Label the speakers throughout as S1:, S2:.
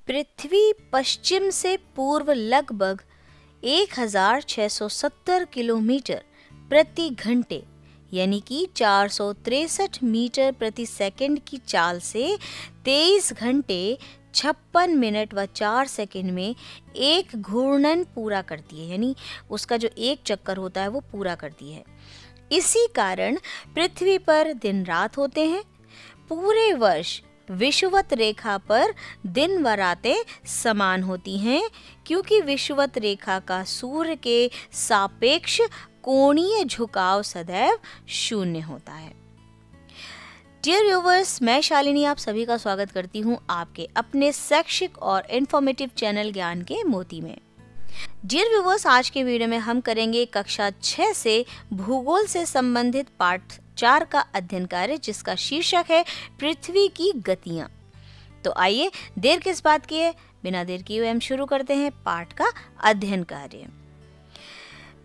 S1: पृथ्वी पश्चिम से पूर्व लगभग 1670 किलोमीटर प्रति घंटे यानी कि 463 मीटर प्रति सेकंड की चाल से 23 घंटे 56 मिनट व 4 सेकंड में एक घूर्णन पूरा करती है, यानी उसका जो एक चक्कर होता है वो पूरा करती है। इसी कारण पृथ्वी पर दिन रात होते हैं। पूरे वर्ष विषुवत रेखा पर दिन व रातें समान होती हैं, क्योंकि विषुवत रेखा का सूर्य के सापेक्ष कोणीय झुकाव सदैव शून्य होता है। डियर व्यूवर्स, मैं शालिनी आप सभी का स्वागत करती हूँ आपके अपने शैक्षिक और इन्फॉर्मेटिव चैनल ज्ञान के मोती में। डियर व्यूवर्स, आज के वीडियो में हम करेंगे कक्षा 6 से भूगोल से संबंधित पाठ 4 का अध्ययन कार्य, जिसका शीर्षक है पृथ्वी की गतियां। तो आइए देर किस बात की है, बिना देर किए हम शुरू करते हैं पाठ का अध्ययन कार्य।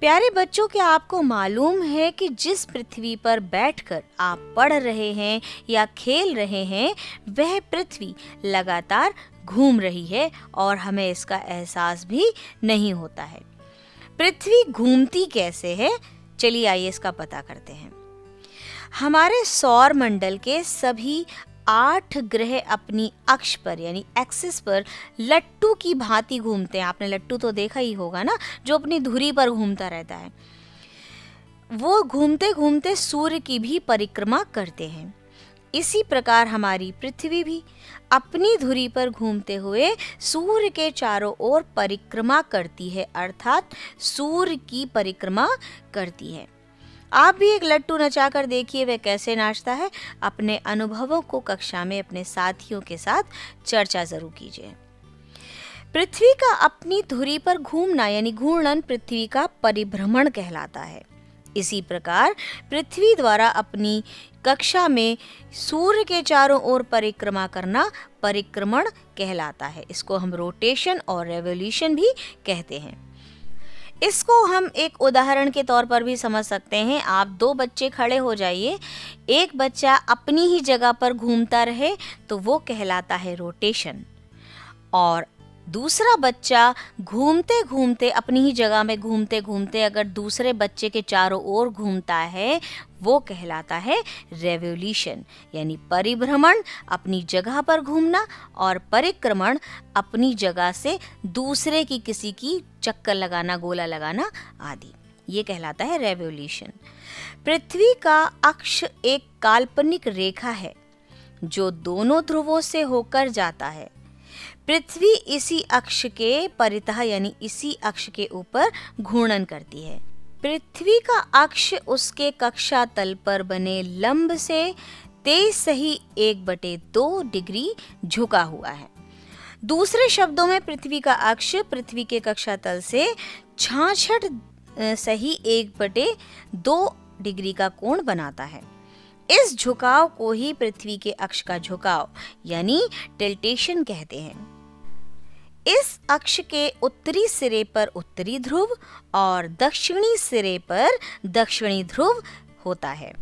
S1: प्यारे बच्चों, क्या आपको मालूम है कि जिस पृथ्वी पर बैठकर आप पढ़ रहे हैं या खेल रहे हैं, वह पृथ्वी लगातार घूम रही है और हमें इसका एहसास भी नहीं होता है। पृथ्वी घूमती कैसे है, चलिए आइए इसका पता करते हैं। हमारे सौर मंडल के सभी 8 ग्रह अपनी अक्ष पर यानी एक्सिस पर लट्टू की भांति घूमते हैं। आपने लट्टू तो देखा ही होगा ना, जो अपनी धुरी पर घूमता रहता है। वो घूमते घूमते सूर्य की भी परिक्रमा करते हैं। इसी प्रकार हमारी पृथ्वी भी अपनी धुरी पर घूमते हुए सूर्य के चारों ओर परिक्रमा करती है, अर्थात सूर्य की परिक्रमा करती है। आप भी एक लट्टू नचाकर देखिए वह कैसे नाचता है। अपने अनुभवों को कक्षा में अपने साथियों के साथ चर्चा जरूर कीजिए। पृथ्वी का अपनी धुरी पर घूमना यानी घूर्णन पृथ्वी का परिभ्रमण कहलाता है। इसी प्रकार पृथ्वी द्वारा अपनी कक्षा में सूर्य के चारों ओर परिक्रमा करना परिक्रमण कहलाता है। इसको हम रोटेशन और रेवोल्यूशन भी कहते हैं। इसको हम एक उदाहरण के तौर पर भी समझ सकते हैं। आप 2 बच्चे खड़े हो जाइए, एक बच्चा अपनी ही जगह पर घूमता रहे तो वो कहलाता है रोटेशन, और दूसरा बच्चा घूमते घूमते अपनी ही जगह में घूमते घूमते अगर दूसरे बच्चे के चारों ओर घूमता है, वो कहलाता है रेवोल्यूशन, यानी परिभ्रमण अपनी जगह पर घूमना और परिक्रमण अपनी जगह से दूसरे की किसी की चक्कर लगाना, गोला लगाना आदि। ये कहलाता है रेवोल्यूशन। पृथ्वी का अक्ष एक काल्पनिक रेखा है जो दोनों ध्रुवों से होकर जाता है। पृथ्वी इसी अक्ष के परितः यानी इसी अक्ष के ऊपर घूर्णन करती है। पृथ्वी का अक्ष उसके कक्षा तल पर बने लंब से 23.1/2 डिग्री झुका हुआ है। दूसरे शब्दों में पृथ्वी का अक्ष पृथ्वी के कक्षा तल से 66.1/2 डिग्री का कोण बनाता है। इस झुकाव को ही पृथ्वी के अक्ष का झुकाव यानी टिल्टेशन कहते हैं। इस अक्ष के उत्तरी सिरे पर उत्तरी ध्रुव और दक्षिणी सिरे पर दक्षिणी ध्रुव होता है।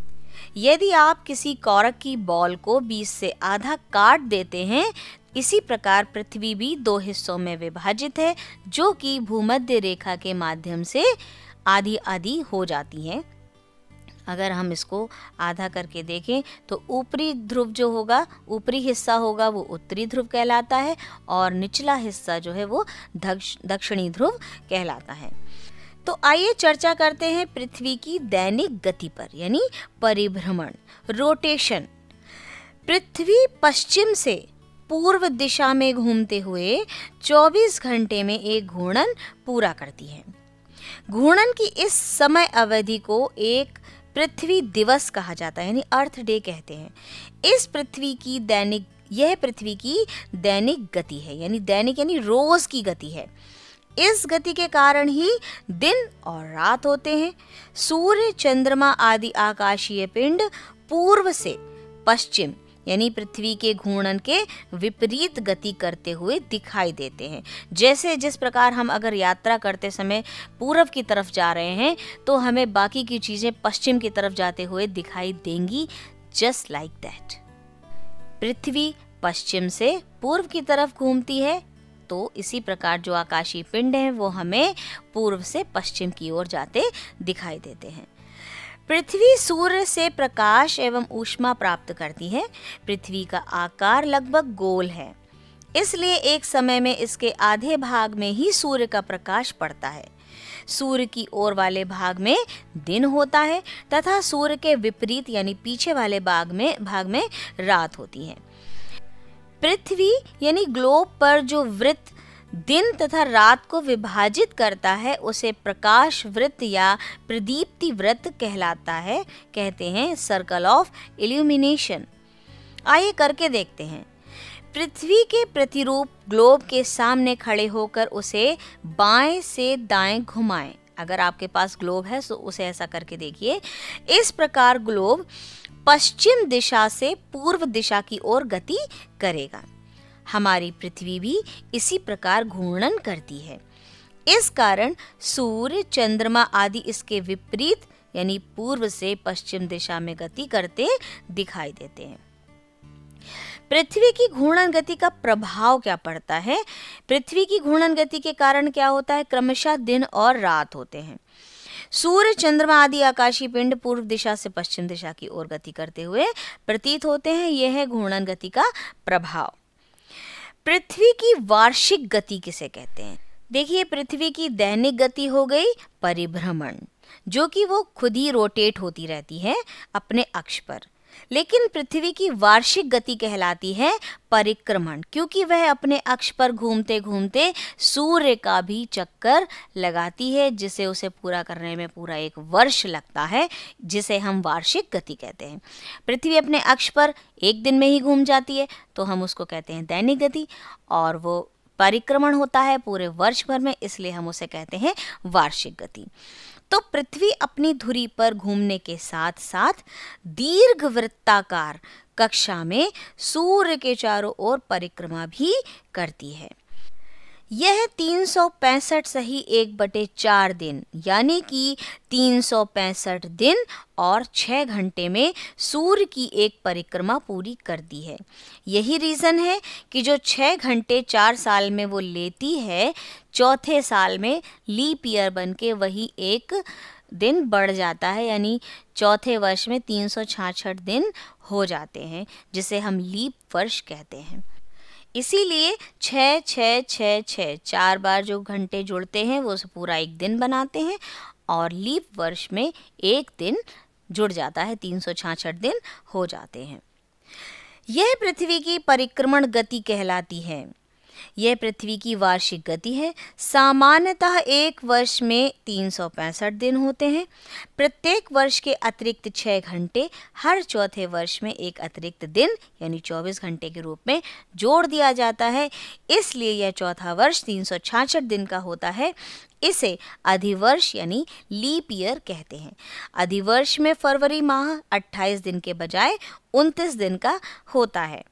S1: यदि आप किसी कॉर्क की बॉल को बीच से आधा काट देते हैं, इसी प्रकार पृथ्वी भी 2 हिस्सों में विभाजित है, जो कि भूमध्य रेखा के माध्यम से आधी आधी हो जाती है। अगर हम इसको आधा करके देखें तो ऊपरी ध्रुव जो होगा, ऊपरी हिस्सा होगा वो उत्तरी ध्रुव कहलाता है, और निचला हिस्सा जो है वो दक्षिणी ध्रुव कहलाता है। तो आइए चर्चा करते हैं पृथ्वी की दैनिक गति पर, यानी परिभ्रमण, रोटेशन। पृथ्वी पश्चिम से पूर्व दिशा में घूमते हुए 24 घंटे में एक घूर्णन पूरा करती है। घूर्णन की इस समय अवधि को एक पृथ्वी दिवस कहा जाता है, यानी अर्थ डे कहते हैं। यह पृथ्वी की दैनिक गति है, यानी दैनिक यानी रोज की गति है। इस गति के कारण ही दिन और रात होते हैं। सूर्य, चंद्रमा आदि आकाशीय पिंड पूर्व से पश्चिम यानी पृथ्वी के घूर्णन के विपरीत गति करते हुए दिखाई देते हैं। जैसे जिस प्रकार हम अगर यात्रा करते समय पूर्व की तरफ जा रहे हैं तो हमें बाकी की चीजें पश्चिम की तरफ जाते हुए दिखाई देंगी, जस्ट लाइक दैट। पृथ्वी पश्चिम से पूर्व की तरफ घूमती है तो इसी प्रकार जो आकाशीय पिंड हैं वो हमें पूर्व से पश्चिम की ओर जाते दिखाई देते हैं। पृथ्वी सूर्य से प्रकाश एवं ऊष्मा प्राप्त करती है। पृथ्वी का आकार लगभग गोल है, इसलिए एक समय में इसके आधे भाग में ही सूर्य का प्रकाश पड़ता है। सूर्य की ओर वाले भाग में दिन होता है तथा सूर्य के विपरीत यानी पीछे वाले भाग में रात होती है। पृथ्वी यानी ग्लोब पर जो वृत्त दिन तथा रात को विभाजित करता है उसे प्रकाश वृत्त या प्रदीप्ति वृत्त कहलाता है, कहते हैं सर्कल ऑफ इल्यूमिनेशन। आइए करके देखते हैं। पृथ्वी के प्रतिरूप ग्लोब के सामने खड़े होकर उसे बाएं से दाएं घुमाएं। अगर आपके पास ग्लोब है तो उसे ऐसा करके देखिए। इस प्रकार ग्लोब पश्चिम दिशा से पूर्व दिशा की ओर गति करेगा। हमारी पृथ्वी भी इसी प्रकार घूर्णन करती है। इस कारण सूर्य, चंद्रमा आदि इसके विपरीत यानी पूर्व से पश्चिम दिशा में गति करते दिखाई देते हैं। पृथ्वी की घूर्णन गति का प्रभाव क्या पड़ता है? पृथ्वी की घूर्णन गति के कारण क्या होता है? क्रमशः दिन और रात होते हैं। सूर्य, चंद्रमा आदि आकाशीय पिंड पूर्व दिशा से पश्चिम दिशा की ओर गति करते हुए प्रतीत होते हैं। यह है घूर्णन गति का प्रभाव। पृथ्वी की वार्षिक गति किसे कहते हैं? देखिए, पृथ्वी की दैनिक गति हो गई परिभ्रमण, जो कि वो खुद ही रोटेट होती रहती है अपने अक्ष पर। लेकिन पृथ्वी की वार्षिक गति कहलाती है परिक्रमण, क्योंकि वह अपने अक्ष पर घूमते घूमते सूर्य का भी चक्कर लगाती है, जिसे उसे पूरा करने में पूरा एक वर्ष लगता है, जिसे हम वार्षिक गति कहते हैं। पृथ्वी अपने अक्ष पर एक दिन में ही घूम जाती है तो हम उसको कहते हैं दैनिक गति, और वो परिक्रमण होता है पूरे वर्ष भर में, इसलिए हम उसे कहते हैं वार्षिक गति। तो पृथ्वी अपनी धुरी पर घूमने के साथ साथ दीर्घवृत्ताकार कक्षा में सूर्य के चारों ओर परिक्रमा भी करती है। यह 365 सही 1/4 दिन यानी कि 365 दिन और 6 घंटे में सूर्य की एक परिक्रमा पूरी करती है। यही रीज़न है कि जो 6 घंटे 4 साल में वो लेती है, चौथे साल में लीप ईयर बन के वही एक दिन बढ़ जाता है, यानी चौथे वर्ष में 366 दिन हो जाते हैं, जिसे हम लीप वर्ष कहते हैं। इसीलिए 6 6 6 6 4 बार जो घंटे जुड़ते हैं वो पूरा एक दिन बनाते हैं, और लीप वर्ष में एक दिन जुड़ जाता है, 366 दिन हो जाते हैं। यह पृथ्वी की परिक्रमण गति कहलाती है। यह पृथ्वी की वार्षिक गति है। सामान्यतः एक वर्ष में 365 दिन होते हैं। प्रत्येक वर्ष के अतिरिक्त 6 घंटे हर चौथे वर्ष में एक अतिरिक्त दिन यानी 24 घंटे के रूप में जोड़ दिया जाता है। इसलिए यह चौथा वर्ष 366 दिन का होता है। इसे अधिवर्ष यानी लीप ईयर कहते हैं। अधिवर्ष में फरवरी माह 28 दिन के बजाय 29 दिन का होता है।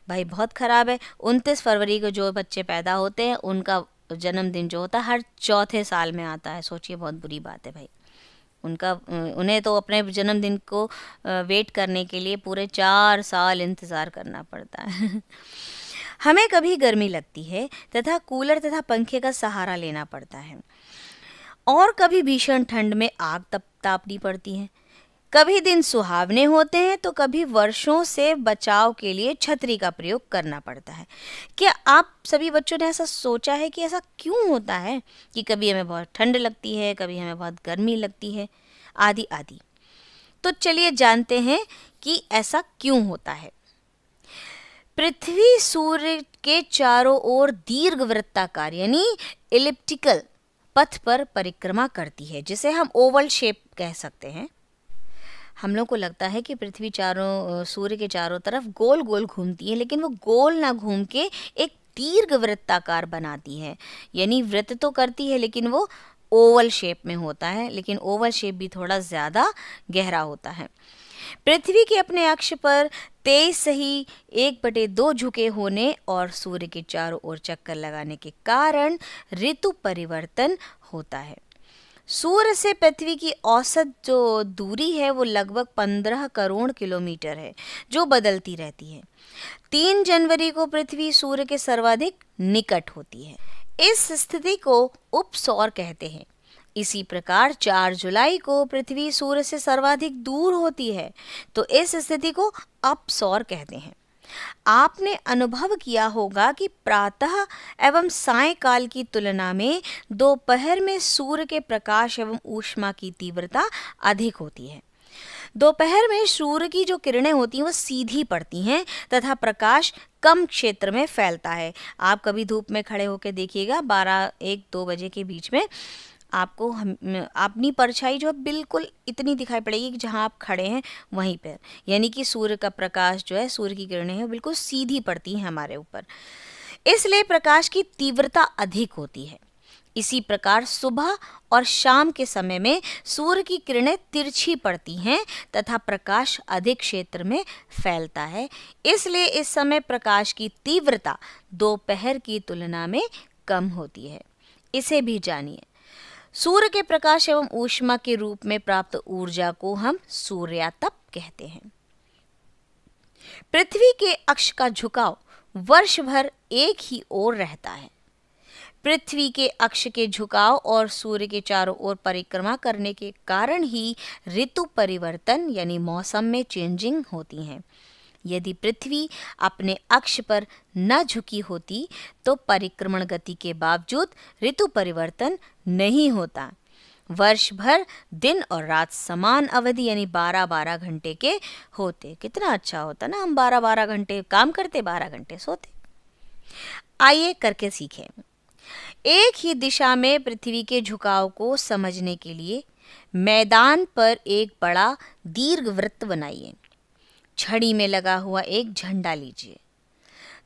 S1: भाई बहुत ख़राब है। 29 फरवरी को जो बच्चे पैदा होते हैं उनका जन्मदिन जो होता है हर चौथे साल में आता है। सोचिए, बहुत बुरी बात है भाई। उन्हें तो अपने जन्मदिन को वेट करने के लिए पूरे 4 साल इंतज़ार करना पड़ता है। हमें कभी गर्मी लगती है तथा कूलर तथा पंखे का सहारा लेना पड़ता है, और कभी भीषण ठंड में आग तापनी पड़ती है। कभी दिन सुहावने होते हैं तो कभी वर्षों से बचाव के लिए छतरी का प्रयोग करना पड़ता है। क्या आप सभी बच्चों ने ऐसा सोचा है कि ऐसा क्यों होता है कि कभी हमें बहुत ठंड लगती है, कभी हमें बहुत गर्मी लगती है, आदि आदि। तो चलिए जानते हैं कि ऐसा क्यों होता है। पृथ्वी सूर्य के चारों ओर दीर्घवृत्ताकार यानी इलिप्टिकल पथ पर परिक्रमा करती है, जिसे हम ओवल शेप कह सकते हैं। हम लोग को लगता है कि पृथ्वी सूर्य के चारों तरफ गोल गोल घूमती है, लेकिन वो गोल ना घूम के एक दीर्घवृत्ताकार बनाती है, यानी वृत्त तो करती है लेकिन वो ओवल शेप में होता है, लेकिन ओवल शेप भी थोड़ा ज़्यादा गहरा होता है। पृथ्वी के अपने अक्ष पर 23 सही 1/2 झुके होने और सूर्य के चारों ओर चक्कर लगाने के कारण ऋतु परिवर्तन होता है। सूर्य से पृथ्वी की औसत जो दूरी है वो लगभग 15 करोड़ किलोमीटर है, जो बदलती रहती है। 3 जनवरी को पृथ्वी सूर्य के सर्वाधिक निकट होती है। इस स्थिति को उपसौर कहते हैं। इसी प्रकार 4 जुलाई को पृथ्वी सूर्य से सर्वाधिक दूर होती है, तो इस स्थिति को अपसौर कहते हैं। आपने अनुभव किया होगा कि प्रातः एवं सायंकाल की तुलना में दोपहर में सूर्य के प्रकाश एवं ऊष्मा की तीव्रता अधिक होती है। दोपहर में सूर्य की जो किरणें होती हैं वो सीधी पड़ती हैं तथा प्रकाश कम क्षेत्र में फैलता है। आप कभी धूप में खड़े होकर देखिएगा, 12-1-2 बजे के बीच में आपको अपनी परछाई जो है बिल्कुल इतनी दिखाई पड़ेगी कि जहाँ आप खड़े हैं वहीं पर, यानी कि सूर्य का प्रकाश जो है, सूर्य की किरणें हैं बिल्कुल सीधी पड़ती हैं हमारे ऊपर, इसलिए प्रकाश की तीव्रता अधिक होती है। इसी प्रकार सुबह और शाम के समय में सूर्य की किरणें तिरछी पड़ती हैं तथा प्रकाश अधिक क्षेत्र में फैलता है, इसलिए इस समय प्रकाश की तीव्रता दोपहर की तुलना में कम होती है। इसे भी जानिए। सूर्य के प्रकाश एवं ऊष्मा के रूप में प्राप्त ऊर्जा को हम सूर्यातप कहते हैं। पृथ्वी के अक्ष का झुकाव वर्ष भर एक ही ओर रहता है। पृथ्वी के अक्ष के झुकाव और सूर्य के चारों ओर परिक्रमा करने के कारण ही ऋतु परिवर्तन यानी मौसम में चेंजिंग होती हैं। यदि पृथ्वी अपने अक्ष पर न झुकी होती तो परिक्रमण गति के बावजूद ऋतु परिवर्तन नहीं होता। वर्ष भर दिन और रात समान अवधि यानी 12-12 घंटे के होते। कितना अच्छा होता ना, हम 12-12 घंटे काम करते, 12 घंटे सोते। आइए करके सीखें। एक ही दिशा में पृथ्वी के झुकाव को समझने के लिए मैदान पर एक बड़ा दीर्घवृत्त बनाइए। छड़ी में लगा हुआ एक झंडा लीजिए।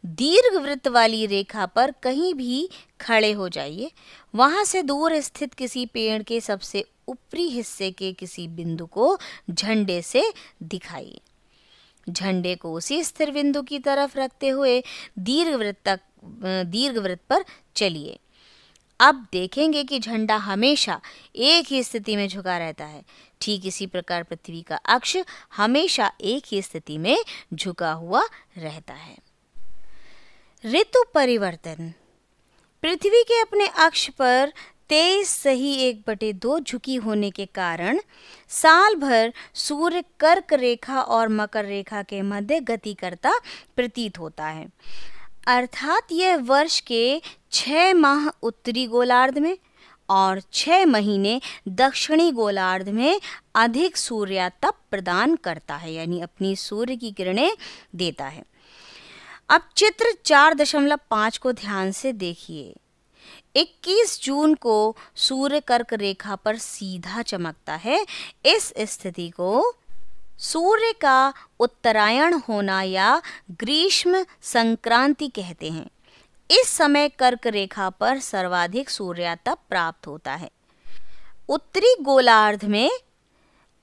S1: दीर्घवृत्त वाली रेखा पर कहीं भी खड़े हो जाइए। वहां से दूर स्थित किसी पेड़ के सबसे ऊपरी हिस्से के किसी बिंदु को झंडे से दिखाइए। झंडे को उसी स्थिर बिंदु की तरफ रखते हुए दीर्घवृत्त पर चलिए। अब देखेंगे कि झंडा हमेशा एक ही स्थिति में झुका रहता है। ठीक इसी प्रकार पृथ्वी का अक्ष हमेशा एक ही स्थिति में झुका हुआ रहता है। ऋतु परिवर्तन। पृथ्वी के अपने अक्ष पर 23.1/2 झुकी होने के कारण साल भर सूर्य कर्क रेखा और मकर रेखा के मध्य गति करता प्रतीत होता है। अर्थात यह वर्ष के 6 माह उत्तरी गोलार्ध में और 6 महीने दक्षिणी गोलार्ध में अधिक सूर्यातप प्रदान करता है, यानी अपनी सूर्य की किरणें देता है। अब चित्र 4.5 को ध्यान से देखिए। 21 जून को सूर्य कर्क रेखा पर सीधा चमकता है। इस स्थिति को सूर्य का उत्तरायण होना या ग्रीष्म संक्रांति कहते हैं। इस समय कर्क रेखा पर सर्वाधिक सूर्यातप प्राप्त होता है। उत्तरी गोलार्ध में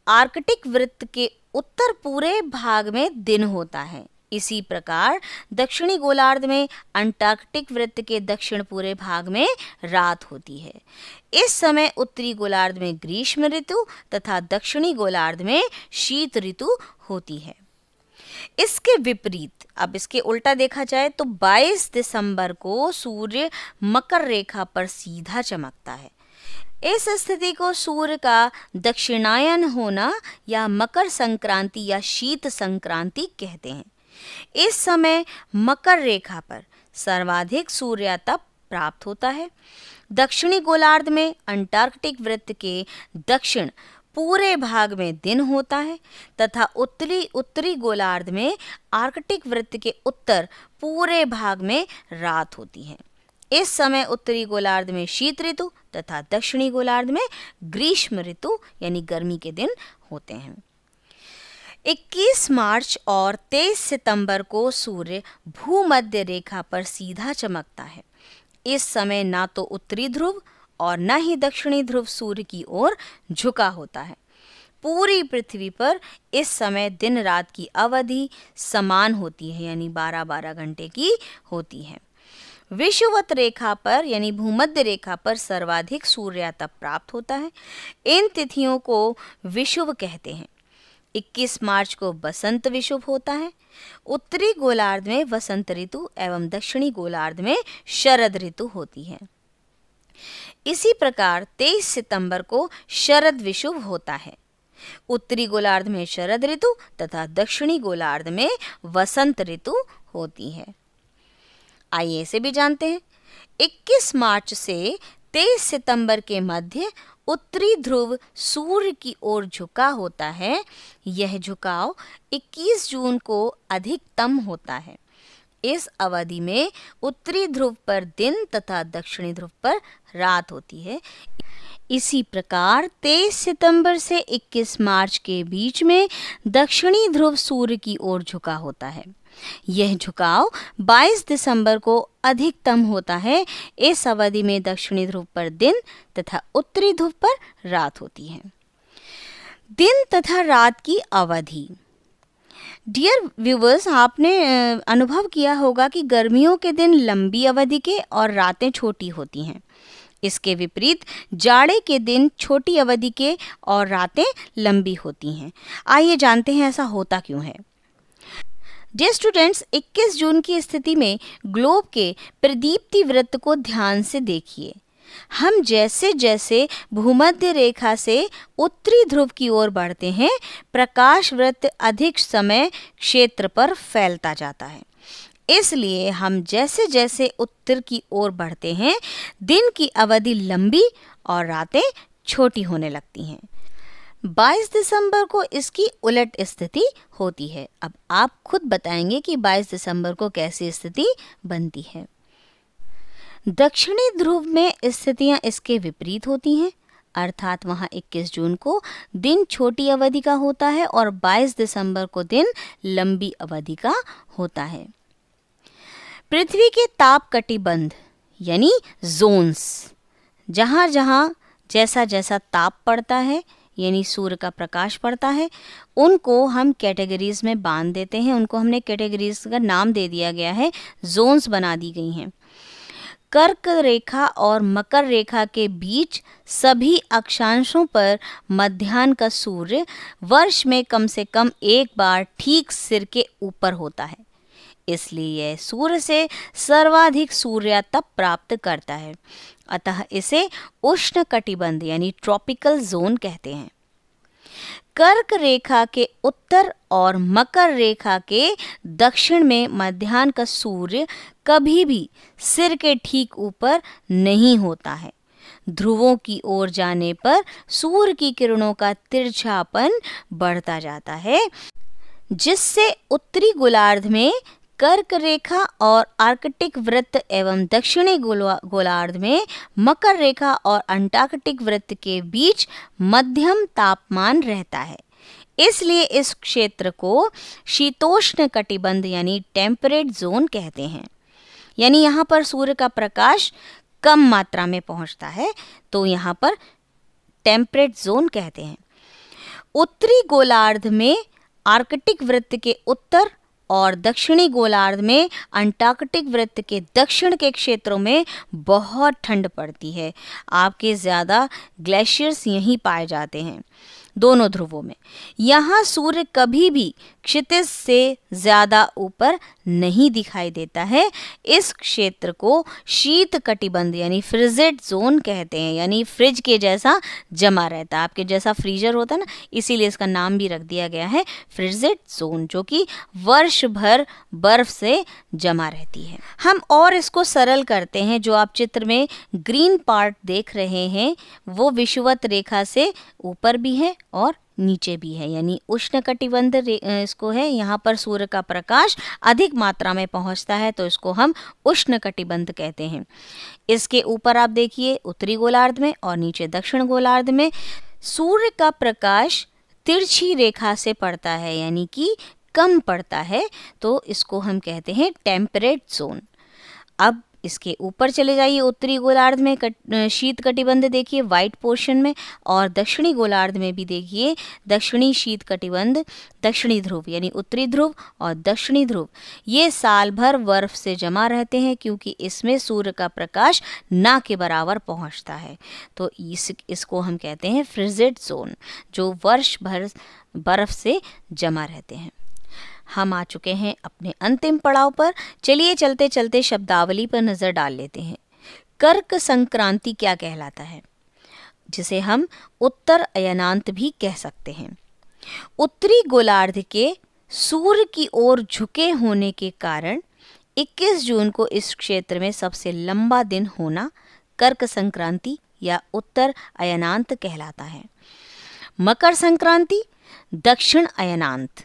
S1: आर्कटिक वृत्त के उत्तर पूरे भाग में दिन होता है। इसी प्रकार दक्षिणी गोलार्ध में अंटार्कटिक वृत्त के दक्षिण पूरे भाग में रात होती है। इस समय उत्तरी गोलार्ध में ग्रीष्म ऋतु तथा दक्षिणी गोलार्ध में शीत ऋतु होती है। इसके विपरीत, अब इसके उल्टा देखा जाए तो 22 दिसंबर को सूर्य मकर रेखा पर सीधा चमकता है। इस स्थिति को सूर्य का दक्षिणायन होना या मकर संक्रांति या शीत संक्रांति कहते हैं। इस समय मकर रेखा पर सर्वाधिक सूर्यातप प्राप्त होता है। दक्षिणी गोलार्ध में अंटार्कटिक वृत्त के दक्षिण पूरे भाग में दिन होता है तथा उत्तरी गोलार्ध में आर्कटिक वृत्त के उत्तर पूरे भाग में रात होती है। इस समय उत्तरी गोलार्ध में शीत ऋतु तथा दक्षिणी गोलार्ध में ग्रीष्म ऋतु यानी गर्मी के दिन होते हैं। 21 मार्च और 23 सितंबर को सूर्य भूमध्य रेखा पर सीधा चमकता है। इस समय ना तो उत्तरी ध्रुव और न ही दक्षिणी ध्रुव सूर्य की ओर झुका होता है। पूरी पृथ्वी पर इस समय दिन रात की अवधि समान होती है, यानी 12-12 घंटे की होती है। विषुवत रेखा पर यानी भूमध्य रेखा पर सर्वाधिक सूर्य तप प्राप्त होता है। इन तिथियों को विषुव कहते हैं। 21 मार्च को बसंत विषुव होता है। उत्तरी गोलार्ध में वसंत ऋतु एवं दक्षिणी गोलार्ध में शरद ऋतु होती है। इसी प्रकार 23 सितंबर को शरद विषुव होता है। उत्तरी गोलार्ध में शरद ऋतु तथा दक्षिणी गोलार्ध में वसंत ऋतु होती है। आइए इसे भी जानते हैं। 21 मार्च से 23 सितंबर के मध्य उत्तरी ध्रुव सूर्य की ओर झुका होता है। यह झुकाव 21 जून को अधिकतम होता है। इस अवधि में उत्तरी ध्रुव पर दिन तथा दक्षिणी ध्रुव पर रात होती है। इसी प्रकार 23 सितंबर से 21 मार्च के बीच में दक्षिणी ध्रुव सूर्य की ओर झुका होता है। यह झुकाव 22 दिसंबर को अधिकतम होता है। इस अवधि में दक्षिणी ध्रुव पर दिन तथा उत्तरी ध्रुव पर रात होती है। दिन तथा रात की अवधि। डियर व्यूवर्स, आपने अनुभव किया होगा कि गर्मियों के दिन लंबी अवधि के और रातें छोटी होती हैं। इसके विपरीत जाड़े के दिन छोटी अवधि के और रातें लंबी होती हैं। आइए जानते हैं ऐसा होता क्यों है। डियर स्टूडेंट्स, 21 जून की स्थिति में ग्लोब के प्रदीप्ति वृत्त को ध्यान से देखिए। हम जैसे जैसे भूमध्य रेखा से उत्तरी ध्रुव की ओर बढ़ते हैं, प्रकाश वृत्त अधिक समय क्षेत्र पर फैलता जाता है। इसलिए हम जैसे जैसे उत्तर की ओर बढ़ते हैं, दिन की अवधि लंबी और रातें छोटी होने लगती हैं। 22 दिसंबर को इसकी उलट स्थिति होती है। अब आप खुद बताएंगे कि 22 दिसंबर को कैसी स्थिति बनती है। दक्षिणी ध्रुव में स्थितियां इसके विपरीत होती हैं, अर्थात वहां 21 जून को दिन छोटी अवधि का होता है और 22 दिसंबर को दिन लंबी अवधि का होता है। पृथ्वी के ताप कटिबंध यानी जोन्स, जहाँ जहाँ जैसा जैसा ताप पड़ता है यानी सूर्य का प्रकाश पड़ता है, उनको हम कैटेगरीज में बांध देते हैं। उनको हमने कैटेगरीज का नाम दे दिया गया है, जोन्स बना दी गई हैं। कर्क रेखा और मकर रेखा के बीच सभी अक्षांशों पर मध्याह्न का सूर्य वर्ष में कम से कम एक बार ठीक सिर के ऊपर होता है। इसलिए यह सूर्य से सर्वाधिक सूर्य तप प्राप्त करता है। अतः इसे उष्ण कटिबंध यानी ट्रॉपिकल जोन कहते हैं। कर्क रेखा के उत्तर और मकर रेखा के दक्षिण में मध्याह्न का सूर्य कभी भी सिर के ठीक ऊपर नहीं होता है। ध्रुवों की ओर जाने पर सूर्य की किरणों का तिरछापन बढ़ता जाता है, जिससे उत्तरी गोलार्ध में कर्क रेखा और आर्कटिक वृत्त एवं दक्षिणी गोलार्ध में मकर रेखा और अंटार्कटिक वृत्त के बीच मध्यम तापमान रहता है। इसलिए इस क्षेत्र को शीतोष्ण कटिबंध यानी टेम्परेट जोन कहते हैं। यानी यहाँ पर सूर्य का प्रकाश कम मात्रा में पहुँचता है, तो यहाँ पर टेम्परेट जोन कहते हैं। उत्तरी गोलार्ध में आर्कटिक वृत्त के उत्तर और दक्षिणी गोलार्ध में अंटार्कटिक वृत्त के दक्षिण के क्षेत्रों में बहुत ठंड पड़ती है। आपके ज़्यादा ग्लेशियर्स यहीं पाए जाते हैं, दोनों ध्रुवों में। यहाँ सूर्य कभी भी क्षितिज से ज़्यादा ऊपर नहीं दिखाई देता है। इस क्षेत्र को शीत कटिबंध यानी फ्रिजिड जोन कहते हैं, यानी फ्रिज के जैसा जमा रहता है। आपके जैसा फ्रीजर होता है ना, इसीलिए इसका नाम भी रख दिया गया है फ्रिजिड जोन, जो कि वर्ष भर बर्फ से जमा रहती है। हम और इसको सरल करते हैं। जो आप चित्र में ग्रीन पार्ट देख रहे हैं वो विषुवत रेखा से ऊपर भी है और नीचे भी है, यानी उष्ण कटिबंध इसको है। यहाँ पर सूर्य का प्रकाश अधिक मात्रा में पहुँचता है, तो इसको हम उष्ण कटिबंध कहते हैं। इसके ऊपर आप देखिए उत्तरी गोलार्ध में और नीचे दक्षिण गोलार्ध में सूर्य का प्रकाश तिरछी रेखा से पड़ता है, यानी कि कम पड़ता है, तो इसको हम कहते हैं टेम्परेट जोन। अब इसके ऊपर चले जाइए उत्तरी गोलार्ध में शीत कटिबंध देखिए वाइट पोर्शन में, और दक्षिणी गोलार्ध में भी देखिए दक्षिणी शीत कटिबंध, दक्षिणी ध्रुव यानी उत्तरी ध्रुव और दक्षिणी ध्रुव, ये साल भर बर्फ से जमा रहते हैं क्योंकि इसमें सूर्य का प्रकाश ना के बराबर पहुंचता है। तो इसको हम कहते हैं फ्रिजिड जोन, जो वर्ष भर बर्फ से जमा रहते हैं। हम आ चुके हैं अपने अंतिम पड़ाव पर। चलिए चलते चलते शब्दावली पर नजर डाल लेते हैं। कर्क संक्रांति क्या कहलाता है, जिसे हम उत्तर अयनांत भी कह सकते हैं। उत्तरी गोलार्ध के सूर्य की ओर झुके होने के कारण 21 जून को इस क्षेत्र में सबसे लंबा दिन होना कर्क संक्रांति या उत्तर अयनांत कहलाता है। मकर संक्रांति दक्षिण अयनांत।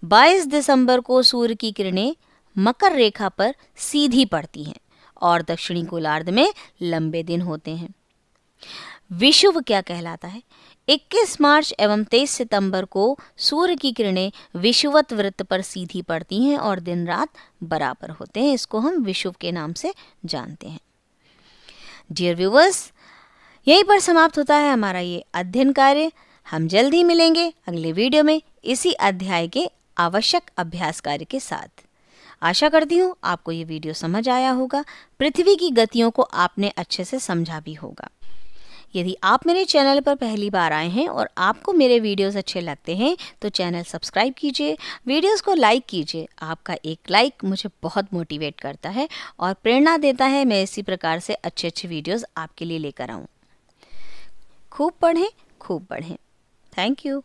S1: 22 दिसंबर को सूर्य की किरणें मकर रेखा पर सीधी पड़ती हैं और दक्षिणी गोलार्ध में लंबे दिन होते हैं। विषुव क्या कहलाता है? 21 मार्च एवं 23 सितंबर को सूर्य की किरणें विषुवत वृत्त पर सीधी पड़ती हैं और दिन रात बराबर होते हैं। इसको हम विषुव के नाम से जानते हैं। डियर व्यूअर्स, यहीं पर समाप्त होता है हमारा ये अध्ययन कार्य। हम जल्द ही मिलेंगे अगले वीडियो में इसी अध्याय के आवश्यक अभ्यास कार्य के साथ। आशा करती हूँ आपको ये वीडियो समझ आया होगा, पृथ्वी की गतियों को आपने अच्छे से समझा भी होगा। यदि आप मेरे चैनल पर पहली बार आए हैं और आपको मेरे वीडियोस अच्छे लगते हैं तो चैनल सब्सक्राइब कीजिए, वीडियोस को लाइक कीजिए। आपका एक लाइक मुझे बहुत मोटिवेट करता है और प्रेरणा देता है मैं इसी प्रकार से अच्छे अच्छे वीडियोस आपके लिए लेकर आऊँ। खूब पढ़ें, खूब पढ़ें। Thank you.